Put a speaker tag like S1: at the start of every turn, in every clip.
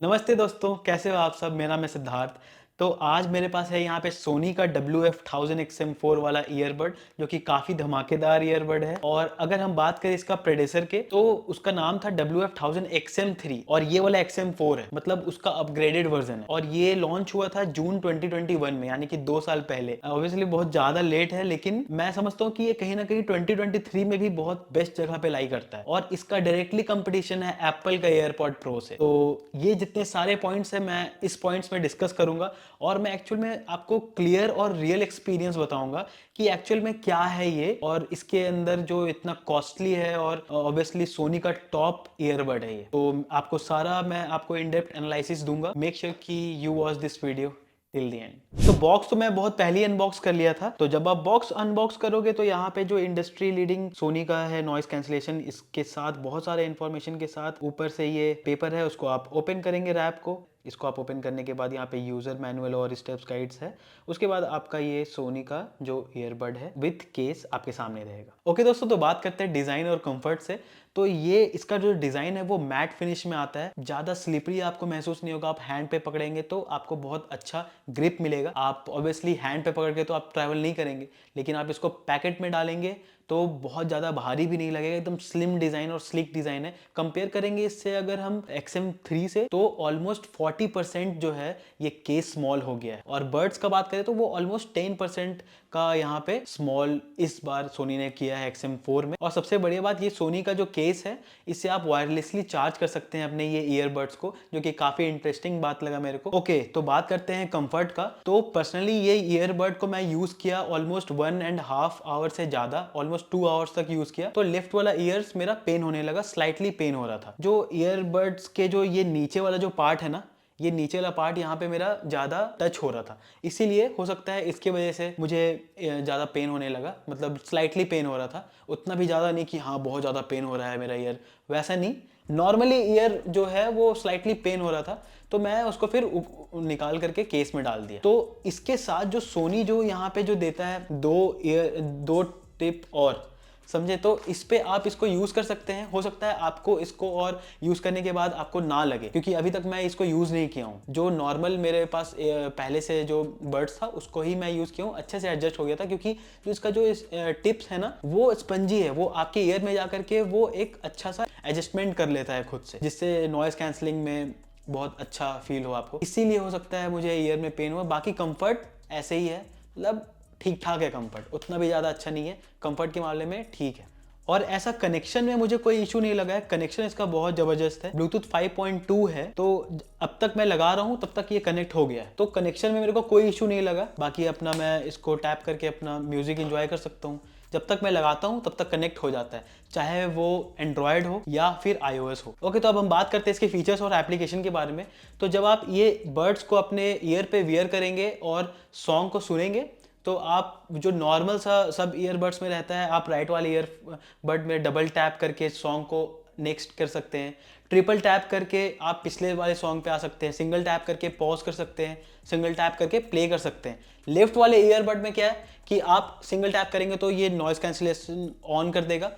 S1: नमस्ते दोस्तों, कैसे हो आप सब? मेरा नाम है सिद्धार्थ। तो आज मेरे पास है यहाँ पे सोनी का WF-1000 XM4 वाला ईयरबड, जो कि काफ़ी धमाकेदार ईयरबड है। और अगर हम बात करें इसका प्रेडेसर के, तो उसका नाम था WF-1000 XM3 और ये वाला XM4 है, मतलब उसका अपग्रेडेड वर्जन है। और ये लॉन्च हुआ था जून 2021 में, यानी कि 2 साल पहले। ऑब्वियसली बहुत ज़्यादा लेट है, लेकिन मैं समझता हूँ कि ये कहीं ना कहीं 2023 में भी बहुत बेस्ट जगह पे लाई करता है। और इसका डायरेक्टली कंपटीशन है एप्पल का एयरपॉड प्रो से। तो ये जितने सारे पॉइंट्स हैं, मैं इस पॉइंट्स में डिस्कस करूंगा और मैं एक्चुअल में आपको क्लियर और रियल एक्सपीरियंस बताऊंगा कि एक्चुअल में क्या है ये, और इसके अंदर जो इतना कॉस्टली है और ऑब्वियसली सोनी का टॉप ईयरबड है ये। तो आपको सारा मैं आपको इन डेप्थ एनालिसिस दूंगा। मेक श्योर कि you watch this video till the end. तो बॉक्स तो मैं बहुत पहले ही अनबॉक्स कर लिया था। तो जब आप बॉक्स अनबॉक्स करोगे तो यहाँ पे जो इंडस्ट्री लीडिंग सोनी का है नॉइस कैंसिलेशन, इसके साथ बहुत सारे इंफॉर्मेशन के साथ ऊपर से ये पेपर है, उसको आप ओपन करेंगे रैप को। इसको आप ओपन करने के बाद यहाँ पे यूजर मैनुअल और स्टेप्स गाइड्स है। उसके बाद आपका ये सोनी का जो ईयरबड है विथ केस आपके सामने रहेगा। ओके दोस्तों, तो बात करते हैं डिजाइन और कंफर्ट से। तो ये इसका जो डिजाइन है वो मैट फिनिश में आता है। ज्यादा स्लिपरी आपको महसूस नहीं होगा। आप हैंड पे पकड़ेंगे तो आपको बहुत अच्छा ग्रिप मिलेगा। आप ऑब्वियसली हैंड पे पकड़ के तो आप ट्रैवल नहीं करेंगे, लेकिन आप इसको पैकेट में डालेंगे तो बहुत ज़्यादा भारी भी नहीं लगेगा। एकदम स्लिम डिज़ाइन और स्लिक डिज़ाइन है। कंपेयर करेंगे इससे अगर हम XM3 से, तो ऑलमोस्ट 40% जो है ये केस स्मॉल हो गया है। और बर्ड्स का बात करें तो वो ऑलमोस्ट 10% का यहाँ पे स्मॉल इस बार सोनी ने किया है XM4 में। और सबसे बढ़िया बात, ये सोनी का जो केस है, इससे आप वायरलेसली चार्ज कर सकते हैं अपने ये ईयरबड्स को, जो कि काफ़ी इंटरेस्टिंग बात लगा मेरे को। ओके, तो बात करते हैं कंफर्ट का। तो पर्सनली ये ईयरबड को मैं यूज़ किया ऑलमोस्ट 1.5 आवर से ज़्यादा, ऑलमोस्ट 2 आवर्स तक यूज़ किया। तो लेफ्ट वाला ईयर्स मेरा पेन होने लगा, स्लाइटली पेन हो रहा था। जो ईयरबड्स के जो ये नीचे वाला जो पार्ट है ना, ये नीचे वाला पार्ट यहाँ पे मेरा ज़्यादा टच हो रहा था, इसीलिए हो सकता है इसके वजह से मुझे ज़्यादा पेन होने लगा। मतलब स्लाइटली पेन हो रहा था, उतना भी ज़्यादा नहीं कि हाँ बहुत ज़्यादा पेन हो रहा है मेरा ईयर, वैसा नहीं। नॉर्मली ईयर जो है वो स्लाइटली पेन हो रहा था, तो मैं उसको फिर निकाल करके केस में डाल दिया। तो इसके साथ जो सोनी जो यहाँ पे जो देता है दो टिप और, समझे, तो इस पे आप इसको यूज कर सकते हैं। हो सकता है आपको इसको और यूज करने के बाद आपको ना लगे, क्योंकि अभी तक मैं इसको यूज नहीं किया हूँ। जो नॉर्मल मेरे पास पहले से जो बर्ड्स था उसको ही मैं यूज किया हूँ, अच्छे से एडजस्ट हो गया था। क्योंकि जो इसका जो टिप्स है ना, वो स्पंजी है, वो आपके ईयर में जाकर के वो एक अच्छा सा एडजस्टमेंट कर लेता है खुद से, जिससे नॉइस कैंसलिंग में बहुत अच्छा फील हो आपको। इसीलिए हो सकता है मुझे ईयर में पेन हुआ। बाकी कंफर्ट ऐसे ही है, मतलब ठीक ठाक है कंफर्ट, उतना भी ज़्यादा अच्छा नहीं है, कंफर्ट के मामले में ठीक है। और ऐसा कनेक्शन में मुझे कोई इशू नहीं लगा है। कनेक्शन इसका बहुत ज़बरदस्त है, ब्लूटूथ 5.2 है। तो अब तक मैं लगा रहा हूँ तब तक ये कनेक्ट हो गया है, तो कनेक्शन में मेरे को कोई इशू नहीं लगा। बाकी अपना मैं इसको टैप करके अपना म्यूजिक इंजॉय कर सकता हूँ। जब तक मैं लगाता हूँ तब तक कनेक्ट हो जाता है, चाहे वो एंड्रॉयड हो या फिर iOS हो। ओके, तो अब हम बात करते हैं इसके फीचर्स और एप्लीकेशन के बारे में। तो जब आप ये बर्ड्स को अपने ईयर पे वियर करेंगे और सॉन्ग को सुनेंगे, तो आप जो नॉर्मल सा सब ईयरबड्स में रहता है, आप राइट वाले ईयरबड में डबल टैप करके सॉन्ग को नेक्स्ट कर सकते हैं। ट्रिपल टैप करके आप पिछले वाले सॉन्ग पे आ सकते हैं। सिंगल टैप करके पॉज कर सकते हैं। सिंगल टैप करके प्ले कर सकते हैं। लेफ्ट वाले ईयरबड में क्या है कि आप सिंगल टैप करेंगे तो ये नॉइस कैंसिलेशन ऑन कर देगा,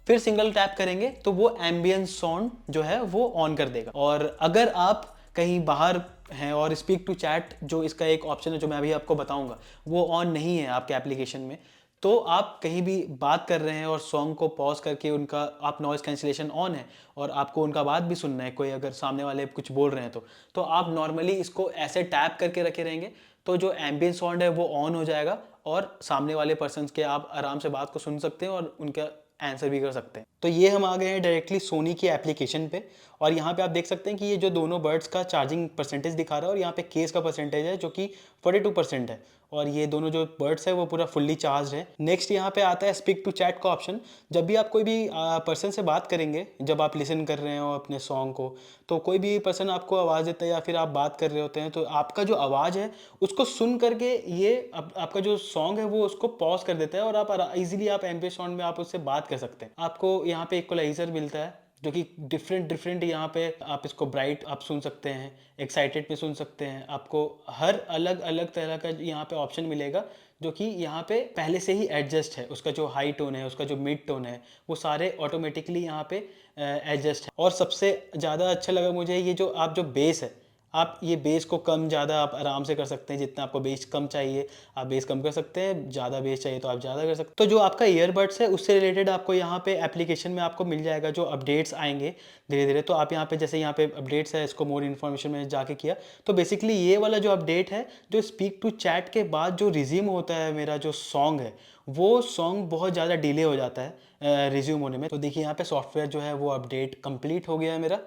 S1: फिर सिंगल टैप करेंगे तो वो एम्बियंस साउंड जो है वो ऑन कर देगा। और अगर आप कहीं बाहर हैं और स्पीक टू चैट जो इसका एक ऑप्शन है जो मैं अभी आपको बताऊंगा, वो ऑन नहीं है आपके एप्लीकेशन में, तो आप कहीं भी बात कर रहे हैं और सॉन्ग को पॉज करके उनका आप नॉइस कैंसिलेशन ऑन है और आपको उनका बात भी सुनना है, कोई अगर सामने वाले कुछ बोल रहे हैं तो आप नॉर्मली इसको ऐसे टैप करके रखे रहेंगे, तो जो एम्बियंट साउंड है वो ऑन हो जाएगा और सामने वाले पर्सन के आप आराम से बात को सुन सकते हैं और उनका आंसर भी कर सकते हैं। तो ये हम आ गए हैं डायरेक्टली सोनी की एप्लीकेशन पे, और यहाँ पे आप देख सकते हैं कि ये जो दोनों बर्ड्स का चार्जिंग परसेंटेज दिखा रहा है और यहाँ पे केस का परसेंटेज है जो कि 42% है, और ये दोनों जो बर्ड्स है वो पूरा फुल्ली चार्ज है। नेक्स्ट यहाँ पे आता है स्पीक टू चैट का ऑप्शन। जब भी आप कोई भी पर्सन से बात करेंगे, जब आप लिसन कर रहे हो अपने सॉन्ग को, तो कोई भी पर्सन आपको आवाज़ देता है या फिर आप बात कर रहे होते हैं, तो आपका जो आवाज़ है उसको सुन करके ये आपका जो सॉन्ग है वो उसको पॉज कर देता है और आप इजीली आप एमपी साउंड में आप उससे बात कर सकते हैं। आपको यहाँ पे इक्वलाइजर मिलता है जो कि डिफरेंट डिफरेंट, यहाँ पे आप इसको ब्राइट आप सुन सकते हैं, एक्साइटेड पे सुन सकते हैं। आपको हर अलग अलग तरह का यहाँ पे ऑप्शन मिलेगा जो कि यहाँ पे पहले से ही एडजस्ट है। उसका जो हाई टोन है, उसका जो मिड टोन है, वो सारे ऑटोमेटिकली यहाँ पे एडजस्ट है। और सबसे ज़्यादा अच्छा लगा मुझे ये जो आप जो बेस है, आप ये बेस को कम ज़्यादा आप आराम से कर सकते हैं। जितना आपको बेस कम चाहिए आप बेस कम कर सकते हैं, ज़्यादा बेस चाहिए तो आप ज़्यादा कर सकते हैं। तो जो आपका ईयरबड्स है उससे रिलेटेड आपको यहाँ पे एप्लीकेशन में आपको मिल जाएगा जो अपडेट्स आएंगे धीरे धीरे। तो आप यहाँ पे जैसे यहाँ पे अपडेट्स है, इसको मोर इन्फॉर्मेशन में जाके किया तो बेसिकली ये वाला जो अपडेट है, जो स्पीक टू चैट के बाद जो रिज्यूम होता है मेरा जो सॉन्ग है, वो सॉन्ग बहुत ज़्यादा डिले हो जाता है रिज्यूम होने में। तो देखिए यहाँ पे सॉफ्टवेयर जो है वो अपडेट कंप्लीट हो गया है मेरा,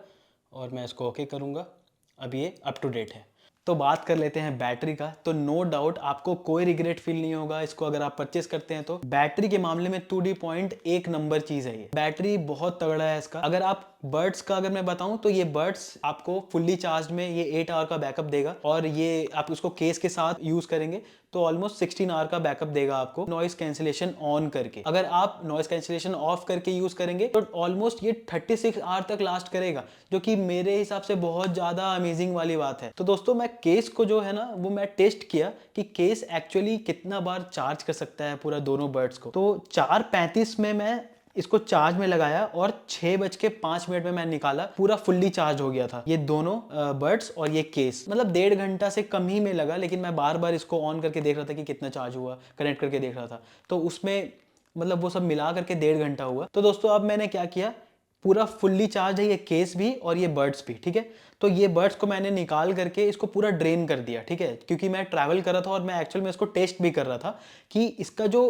S1: और मैं इसको ओके करूँगा। अब ये अप टू डेट है। तो बात कर लेते हैं बैटरी का। तो नो डाउट आपको कोई रिग्रेट फील नहीं होगा इसको अगर आप परचेस करते हैं तो। बैटरी के मामले में 2D पॉइंट एक नंबर चीज है। ये बैटरी बहुत तगड़ा है इसका। अगर आप बर्ड्स का अगर मैं बताऊं तो ये बर्ड्स आपको फुल्ली चार्ज में ये 8 आवर का बैकअप देगा, और ये आप उसको केस के साथ यूज करेंगे तो ऑलमोस्ट 16 आवर का बैकअप देगा आपको नॉइस कैंसिलेशन ऑन करके। अगर आप नॉइस कैंसिलेशन ऑफ करके यूज करेंगे तो ऑलमोस्ट ये 36 आवर तक लास्ट करेगा, जो कि मेरे हिसाब से बहुत ज्यादा अमेजिंग वाली बात है। तो दोस्तों मैं केस को जो है ना वो मैं टेस्ट किया कि केस एक्चुअली कितना बार चार्ज कर सकता है पूरा दोनों बर्ड्स को। तो 4:35 में मैं इसको चार्ज में लगाया और 6:05 में मैं निकाला, पूरा फुल्ली चार्ज हो गया था ये दोनों बर्ड्स और ये केस। मतलब 1.5 घंटा से कम ही में लगा, लेकिन मैं बार बार इसको ऑन करके देख रहा था कि कितना चार्ज हुआ, कनेक्ट करके देख रहा था। तो उसमें मतलब वो सब मिला करके 1.5 घंटा हुआ। तो दोस्तों अब मैंने क्या किया, पूरा फुल्ली चार्ज है ये केस भी और ये बर्ड्स भी, ठीक है। तो ये बर्ड्स को मैंने निकाल करके इसको पूरा ड्रेन कर दिया, ठीक है, क्योंकि मैं ट्रैवल कर रहा था और मैं एक्चुअल में इसको टेस्ट भी कर रहा था कि इसका जो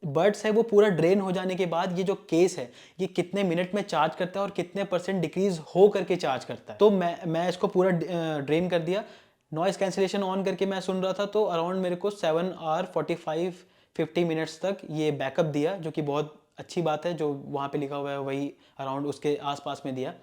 S1: बर्ड्स है वो पूरा ड्रेन हो जाने के बाद ये जो केस है ये कितने मिनट में चार्ज करता है और कितने % डिक्रीज हो करके चार्ज करता है। तो मैं इसको पूरा ड्रेन कर दिया। नॉइस कैंसिलेशन ऑन करके मैं सुन रहा था तो अराउंड मेरे को 7 आवर 50 मिनट्स तक ये बैकअप दिया, जो कि बहुत अच्छी बात है। जो वहाँ पे लिखा हुआ है वही अराउंड उसके आसपास में दिया।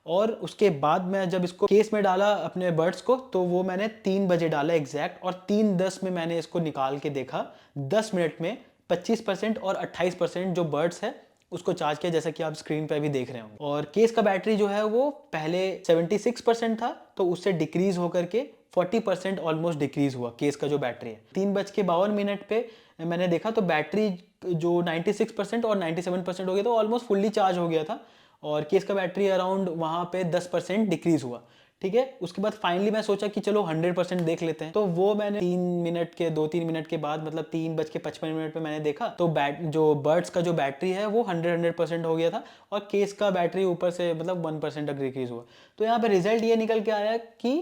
S1: और उसके बाद मैं जब इसको केस में डाला अपने बर्ड्स को, तो वो मैंने 3 बजे डाला एग्जैक्ट, और 3:10 में मैंने इसको निकाल के देखा। 10 मिनट में 25% और 28% जो बर्ड्स है उसको चार्ज किया, जैसा कि आप स्क्रीन पे भी देख रहे होंगे। और केस का बैटरी जो है वो पहले 76% था, तो उससे डिक्रीज होकर के 40% ऑलमोस्ट डिक्रीज हुआ केस का जो बैटरी है। 3:52 पे मैंने देखा तो बैटरी जो 96% और 97% हो गया, तो ऑलमोस्ट फुल्ली चार्ज हो गया था। और केस का बैटरी अराउंड वहाँ पे 10% डिक्रीज हुआ, ठीक है। उसके बाद फाइनली मैं सोचा कि चलो 100% देख लेते हैं। तो वो मैंने 2-3 मिनट के बाद, मतलब 3:55 पे मैंने देखा तो जो बर्ड्स का जो बैटरी है वो 100% हो गया था, और केस का बैटरी ऊपर से मतलब 1% तक डिक्रीज हुआ। तो यहाँ पे रिजल्ट ये निकल के आया कि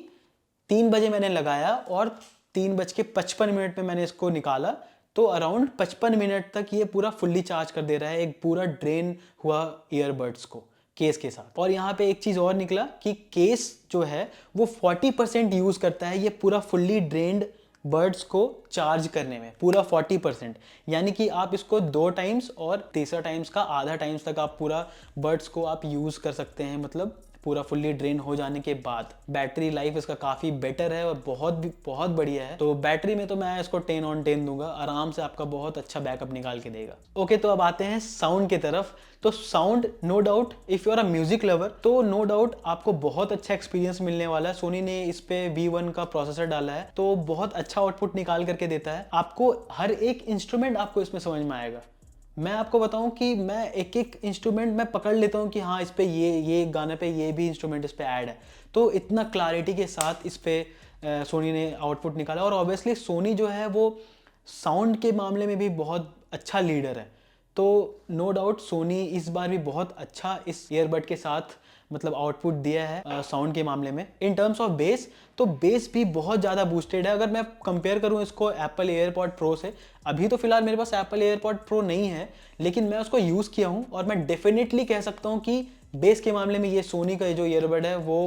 S1: 3 बजे मैंने लगाया और 3:55 पे मैंने इसको निकाला, तो अराउंड 55 मिनट तक ये पूरा फुल्ली चार्ज कर दे रहा है, एक पूरा ड्रेन हुआ ईयरबड्स को केस के साथ। और यहाँ पे एक चीज़ और निकला कि केस जो है वो 40% यूज़ करता है ये पूरा फुल्ली ड्रेन्ड बर्ड्स को चार्ज करने में, पूरा 40%। यानी कि आप इसको 2 टाइम्स और तीसरा टाइम्स का आधा टाइम्स तक आप पूरा बर्ड्स को आप यूज़ कर सकते हैं, मतलब पूरा फुल्ली ड्रेन हो जाने के बाद। बैटरी लाइफ इसका काफ़ी बेटर है और बहुत बढ़िया है। तो बैटरी में तो मैं इसको 10 on 10 दूंगा, आराम से आपका बहुत अच्छा बैकअप निकाल के देगा। ओके, तो अब आते हैं साउंड की तरफ। तो sound no doubt if you are a music lover तो नो डाउट आपको बहुत अच्छा एक्सपीरियंस मिलने वाला है। सोनी ने इस पे V1 का प्रोसेसर डाला है, तो बहुत अच्छा आउटपुट निकाल करके देता है आपको। हर एक इंस्ट्रूमेंट आपको इसमें समझ में आएगा। मैं आपको बताऊं कि मैं एक एक इंस्ट्रूमेंट मैं पकड़ लेता हूं कि हाँ इस पे ये गाने पे ये भी इंस्ट्रूमेंट इस पे ऐड है। तो इतना क्लैरिटी के साथ इस पे सोनी ने आउटपुट निकाला। और ऑब्वियसली सोनी जो है वो साउंड के मामले में भी बहुत अच्छा लीडर है। तो नो डाउट सोनी इस बार भी बहुत अच्छा इस ईयरबड के साथ मतलब आउटपुट दिया है साउंड के मामले में। इन टर्म्स ऑफ बेस, तो बेस भी बहुत ज़्यादा बूस्टेड है। अगर मैं कंपेयर करूँ इसको एप्पल एयरपॉड प्रो से, अभी तो फिलहाल मेरे पास एप्पल एयरपॉड प्रो नहीं है, लेकिन मैं उसको यूज़ किया हूँ और मैं डेफिनेटली कह सकता हूँ कि बेस के मामले में ये सोनी का जो ईयरबड है वो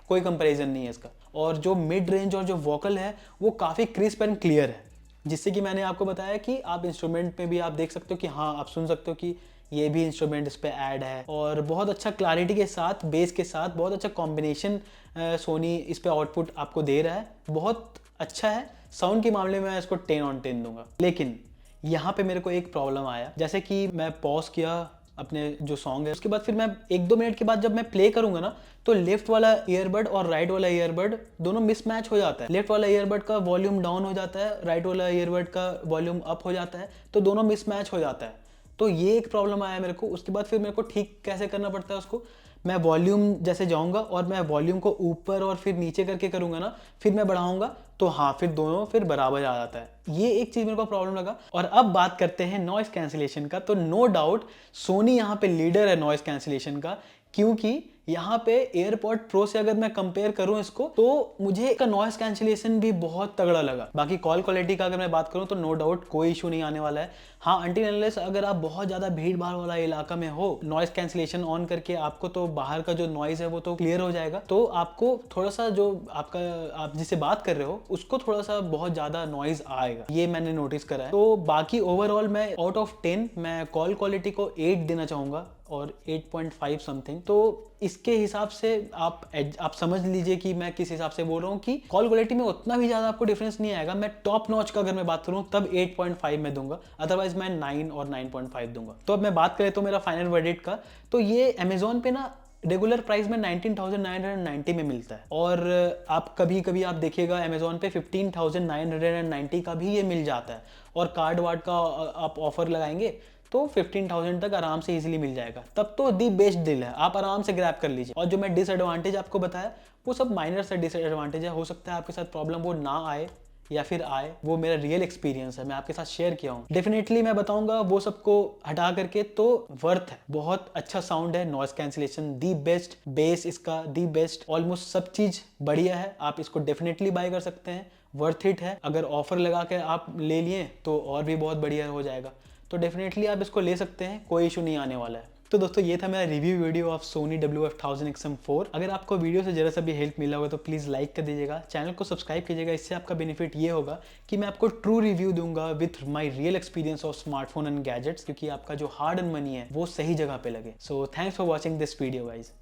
S1: कोई कंपेरिजन नहीं है इसका। और जो मिड रेंज और जो वोकल है वो काफ़ी क्रिस्प एंड क्लियर है, जिससे कि मैंने आपको बताया कि आप इंस्ट्रूमेंट में भी आप देख सकते हो कि हाँ आप सुन सकते हो कि ये भी इंस्ट्रूमेंट इस पे ऐड है। और बहुत अच्छा क्लैरिटी के साथ, बेस के साथ बहुत अच्छा कॉम्बिनेशन सोनी इस पे आउटपुट आपको दे रहा है, बहुत अच्छा है। साउंड के मामले में मैं इसको 10 on 10 दूंगा। लेकिन यहाँ पे मेरे को एक प्रॉब्लम आया, जैसे कि मैं पॉज किया अपने जो सॉन्ग है। उसके बाद फिर मैं 1-2 मिनट के बाद जब मैं प्ले करूंगा ना, तो लेफ्ट वाला ईयरबड और राइट वाला ईयरबड दोनों मिसमैच हो जाता है। लेफ्ट वाला ईयरबड का वॉल्यूम डाउन हो जाता है, राइट वाला ईयरबड का वॉल्यूम अप हो जाता है, तो दोनों मिसमैच हो जाता है। तो ये एक प्रॉब्लम आया मेरे को। उसके बाद फिर मेरे को ठीक कैसे करना पड़ता है उसको, मैं वॉल्यूम जैसे जाऊंगा और मैं वॉल्यूम को ऊपर और फिर नीचे करके करूंगा ना, फिर मैं बढ़ाऊंगा तो हाँ, फिर दोनों फिर बराबर आ जाता है। ये एक चीज मेरे को प्रॉब्लम लगा। और अब बात करते हैं नॉइस कैंसिलेशन का। तो नो डाउट सोनी यहाँ पे लीडर है नॉइस कैंसिलेशन का, क्योंकि यहाँ पे एयरपॉड प्रो से अगर मैं कंपेयर करूँ इसको, तो मुझे इसका नॉइस कैंसिलेशन भी बहुत तगड़ा लगा। बाकी कॉल क्वालिटी का अगर मैं बात करूँ तो नो डाउट कोई इशू नहीं आने वाला है। हाँ, अनटिल अनलेस अगर आप बहुत ज़्यादा भीड़ भाड़ वाला इलाका में हो, नॉइस कैंसिलेशन ऑन करके आपको तो बाहर का जो नॉइस है वो तो क्लियर हो जाएगा, तो आपको थोड़ा सा जो आपका आप जिससे बात कर रहे हो उसको थोड़ा सा बहुत ज़्यादा नॉइस आएगा, ये मैंने नोटिस करा है। तो बाकी ओवरऑल मैं आउट ऑफ 10 मैं कॉल क्वालिटी को 8 देना चाहूँगा और 8.5 समथिंग। तो इसके हिसाब से आप समझ लीजिए कि मैं किस हिसाब से बोल रहा हूँ कि कॉल क्वालिटी में उतना भी ज़्यादा आपको डिफरेंस नहीं आएगा। मैं टॉप नॉच का अगर मैं बात करूँ तब 8.5 में दूंगा, अदरवाइज मैं 9 और 9.5 दूंगा। तो अब मैं बात करें तो मेरा फाइनल वर्डिक्ट का, तो ये अमेजोन पे ना रेगुलर प्राइस में 19,990 में मिलता है, और आप कभी कभी आप देखिएगा अमेजोन पे 15,990 का भी ये मिल जाता है, और कार्ड वार्ड का आप ऑफर लगाएंगे तो 15,000 तक आराम से इजीली मिल जाएगा। तब तो दी बेस्ट डील है, आप आराम से ग्रैब कर लीजिए। और जो मैं डिसएडवांटेज आपको बताया वो सब माइनर से डिसएडवांटेज है, हो सकता है आपके साथ प्रॉब्लम वो ना आए या फिर आए, वो मेरा रियल एक्सपीरियंस है, मैं आपके साथ शेयर किया हूँ। डेफिनेटली मैं बताऊंगा वो सबको हटा करके तो वर्थ है, बहुत अच्छा साउंड है, noise cancellation the best, base इसका दी बेस्ट, ऑलमोस्ट सब चीज बढ़िया है। आप इसको डेफिनेटली बाय कर सकते हैं, वर्थ इट है। अगर ऑफर लगा के आप ले लिए तो और भी बहुत बढ़िया हो जाएगा, तो डेफिनेटली आप इसको ले सकते हैं, कोई इशू नहीं आने वाला है। तो दोस्तों ये था मेरा review video of Soni WF-1000XM4। अगर आपको वीडियो से जरा सा भी हेल्प मिला होगा तो प्लीज़ लाइक कर दीजिएगा, चैनल को सब्सक्राइब कीजिएगा। इससे आपका बेनिफिट ये होगा कि मैं आपको ट्रू रिव्यू दूंगा with my real experience of smartphone and gadgets, क्योंकि आपका जो हार्ड एंड मनी है वो सही जगह पे लगे। So thanks for watching this video guys.